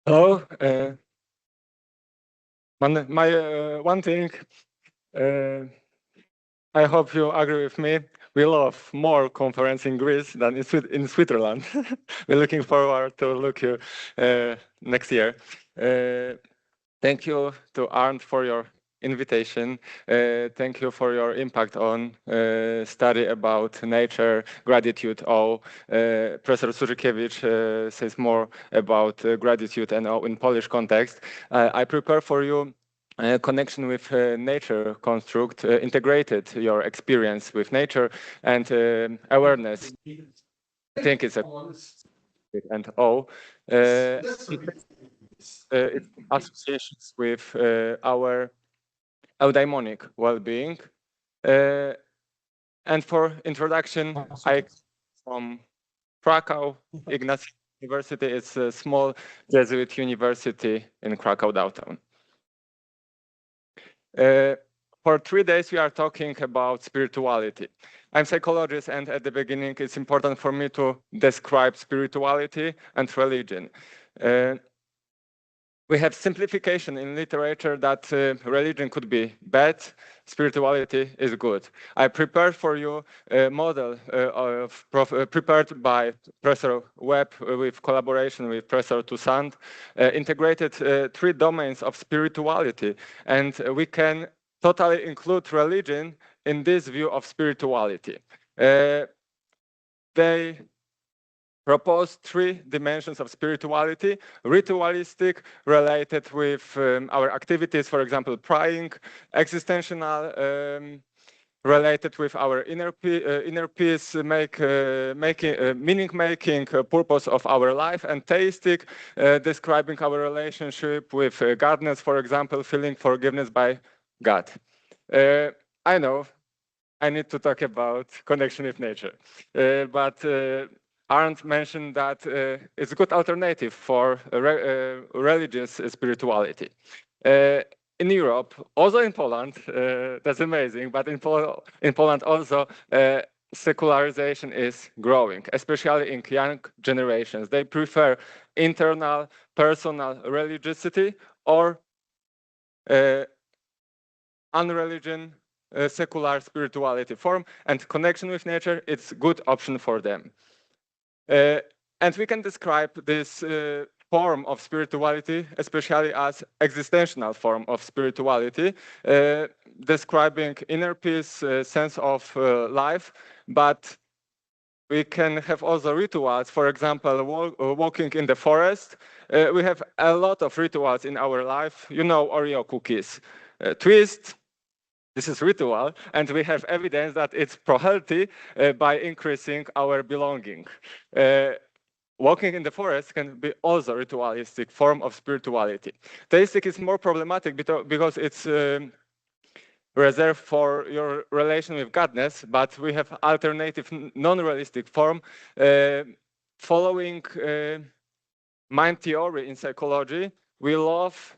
Hello. One thing, uh, I hope you agree with me. We love more conference in Greece than in Switzerland. We're looking forward to look you next year. Thank you to Arndt for your invitation. Thank you for your impact on study about nature, gratitude, awe. Professor Surkiewicz says more about gratitude and awe in Polish context. I prepare for you connection with nature construct, integrated your experience with nature and awareness. I think it's a and all. Its associations with our eudaimonic well-being. And for introduction, I from Krakow, Ignacy University. It's a small Jesuit university in Krakow downtown. For 3 days, we are talking about spirituality. I'm a psychologist, and at the beginning, it's important for me to describe spirituality and religion. We have simplification in literature that religion could be bad, spirituality is good. I prepared for you a model prepared by Professor Webb with collaboration with Professor Toussaint, integrated 3 domains of spirituality, and we can totally include religion in this view of spirituality. They propose 3 dimensions of spirituality: ritualistic, related with our activities, for example, praying; existential, related with our inner peace, meaning-making purpose of our life; and theistic, describing our relationship with godness, for example, feeling forgiveness by God. I know I need to talk about connection with nature, but Arndt mentioned that it's a good alternative for religious spirituality. In Europe, also in Poland, that's amazing, but in Poland also, secularization is growing, especially in young generations. They prefer internal, personal religiosity or unreligion, secular spirituality form, and connection with nature, it's a good option for them. And we can describe this form of spirituality, especially as existential form of spirituality, describing inner peace, sense of life, but we can have also rituals. For example, walking in the forest. We have a lot of rituals in our life. You know, Oreo cookies. Twist, this is ritual, and we have evidence that it's pro-healthy by increasing our belonging. Walking in the forest can be also a ritualistic form of spirituality. Theistic is more problematic because it's reserved for your relation with godness, but we have alternative non-realistic form following mind theory in psychology. We love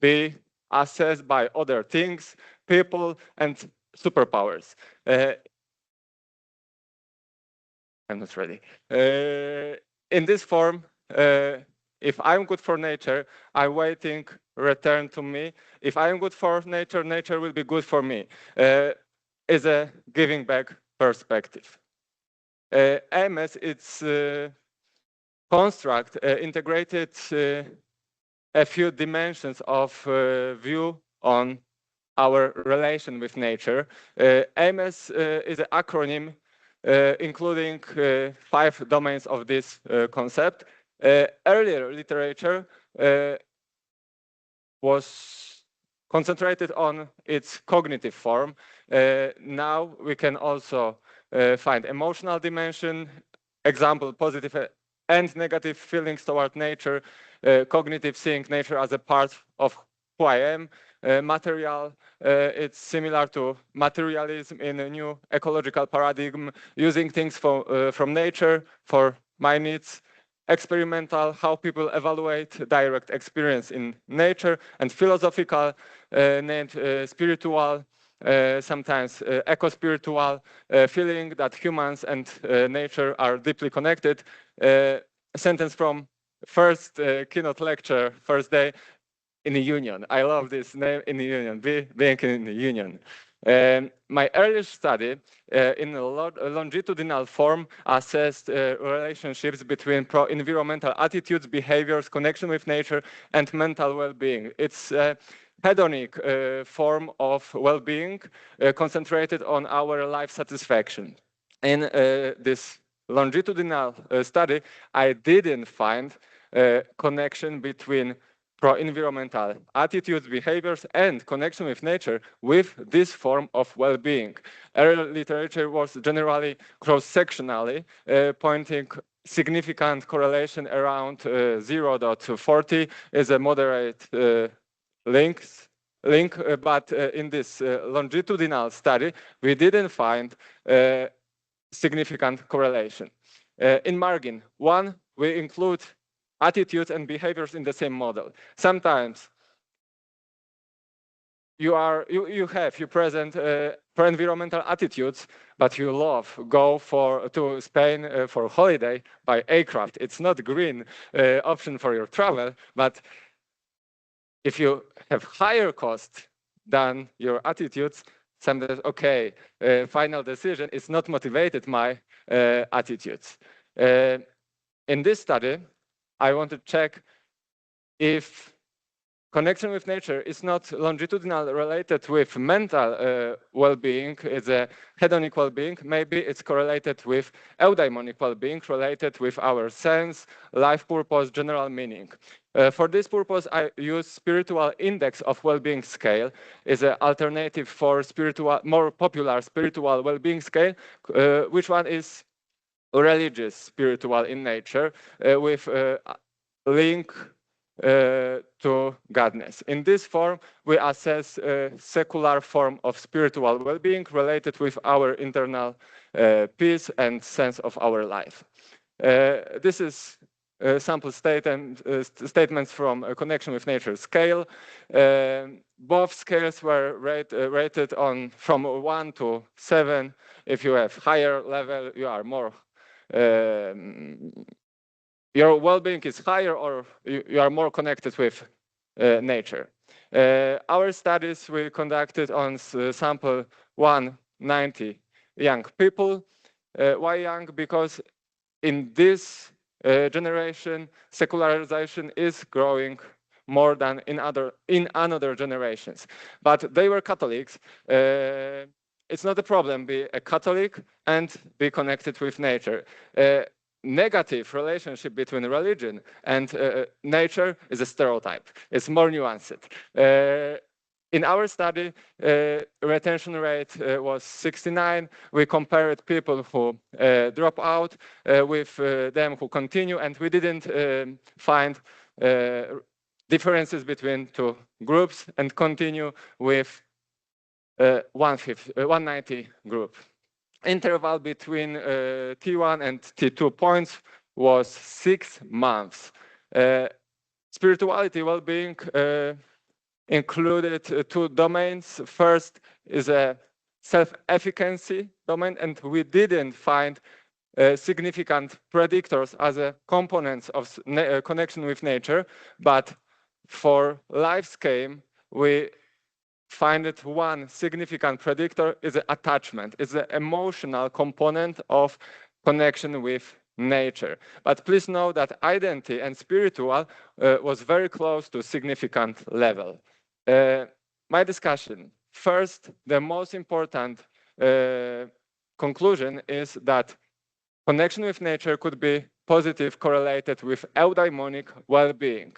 be assessed by other things, people, and superpowers. I'm not ready. In this form, if I'm good for nature, I'm waiting return to me. If I'm good for nature, nature will be good for me. Is a giving back perspective. AMS, it's construct integrated a few dimensions of view on our relation with nature. AMS is an acronym including 5 domains of this concept. Earlier literature was concentrated on its cognitive form. Now we can also find emotional dimension, example, positive and negative feelings toward nature, cognitive seeing nature as a part of who I am, material, it's similar to materialism in a new ecological paradigm, using things from nature for my needs; experimental, how people evaluate direct experience in nature; and philosophical, named spiritual, sometimes eco-spiritual, feeling that humans and nature are deeply connected. A sentence from first keynote lecture, first day in the union. I love this name, in the union, being in the union. My earlier study in a longitudinal form assessed relationships between pro-environmental attitudes, behaviors, connection with nature, and mental well-being. It's a hedonic form of well-being concentrated on our life satisfaction. In this longitudinal study, I didn't find a connection between pro-environmental attitudes, behaviors, and connection with nature with this form of well-being. Early literature was generally cross-sectionally pointing significant correlation around 0.40 is a moderate link, but in this longitudinal study, we didn't find significant correlation. In margin, one, we include attitudes and behaviors in the same model. Sometimes you present pro-environmental attitudes, but you love go to Spain for holiday by aircraft. It's not green option for your travel, but if you have higher cost than your attitudes, sometimes okay, final decision is not motivated my attitudes. In this study, I want to check if connection with nature is not longitudinal related with mental well-being, it's a hedonic well-being, maybe it's correlated with eudaimonic well-being, related with our sense, life purpose, general meaning. For this purpose, I use spiritual index of well-being scale. Is an alternative for more popular spiritual well-being scale, which one is religious spiritual in nature with link to godness. In this form, we assess a secular form of spiritual well-being related with our internal peace and sense of our life. This is sample statements from a connection with nature scale. Both scales were rated on from 1 to 7. If you have higher level, you are more your well-being is higher, or you are more connected with nature. Our studies we conducted on sample 190 young people. Why young? Because in this generation, secularization is growing more than in other generations. But they were Catholics. It's not a problem be a Catholic and be connected with nature. Negative relationship between religion and nature is a stereotype. It's more nuanced. In our study, retention rate was 69. We compared people who drop out with them who continue, and we didn't find differences between two groups and continue with 190 group. Interval between T1 and T2 points was 6 months. Spirituality well-being included two domains. First is a self-efficacy domain, and we didn't find significant predictors as a components of connection with nature, but for life scheme, we find that one significant predictor is attachment, is the emotional component of connection with nature. But please know that identity and spiritual was very close to significant level. My discussion, first, the most important conclusion is that connection with nature could be positive correlated with eudaimonic well-being.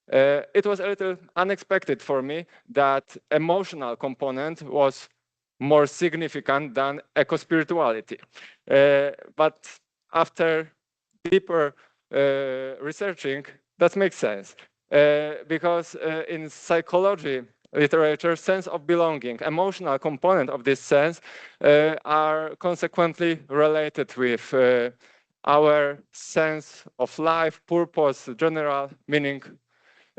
It was a little unexpected for me that emotional component was more significant than eco-spirituality. But after deeper researching, that makes sense. Because in psychology literature, sense of belonging, emotional component of this sense are consequently related with our sense of life, purpose, general meaning.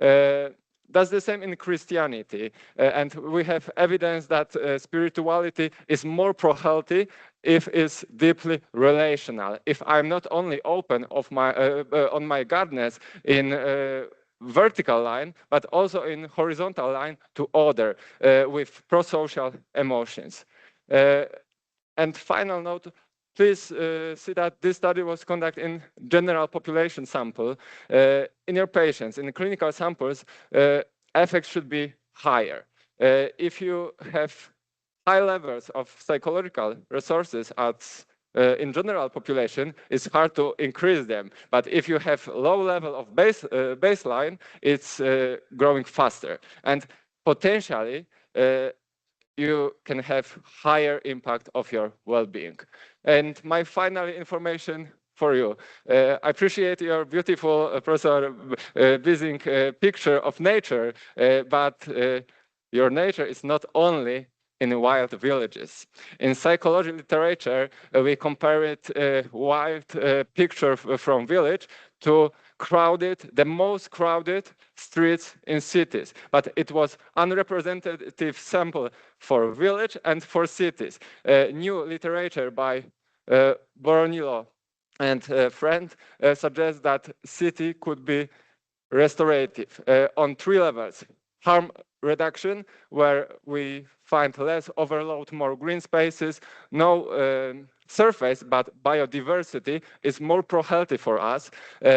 That's the same in Christianity, and we have evidence that spirituality is more pro-healthy if it's deeply relational, if I'm not only open of my on my guardness in vertical line, but also in horizontal line to other with pro-social emotions. And final note, please see that this study was conducted in general population sample. In your patients, in clinical samples, effects should be higher. If you have high levels of psychological resources at in general population, it's hard to increase them. But if you have low level of baseline, it's growing faster. And potentially, you can have higher impact of your well-being. And my final information for you. I appreciate your beautiful, Professor Bising, picture of nature, but your nature is not only in wild villages. In psychology literature, we compare it wild picture from village to crowded, the most crowded streets in cities. But it was unrepresentative sample for village and for cities. New literature by Boronilo and friend suggests that city could be restorative on 3 levels. Harm reduction, where we find less overload, more green spaces, no surface, but biodiversity is more pro-healthy for us.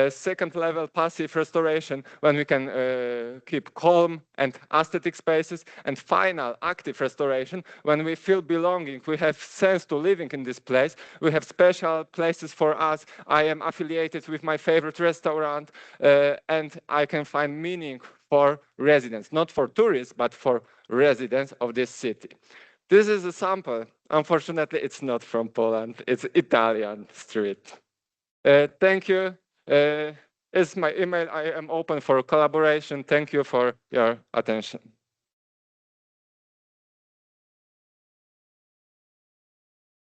Second level, passive restoration, when we can keep calm and aesthetic spaces. And final, active restoration, when we feel belonging, we have sense to living in this place, we have special places for us. I am affiliated with my favorite restaurant, and I can find meaning for residents, not for tourists, but for residents of this city. This is a sample. Unfortunately, it's not from Poland. It's Italian street. Thank you. It's my email. I am open for collaboration. Thank you for your attention.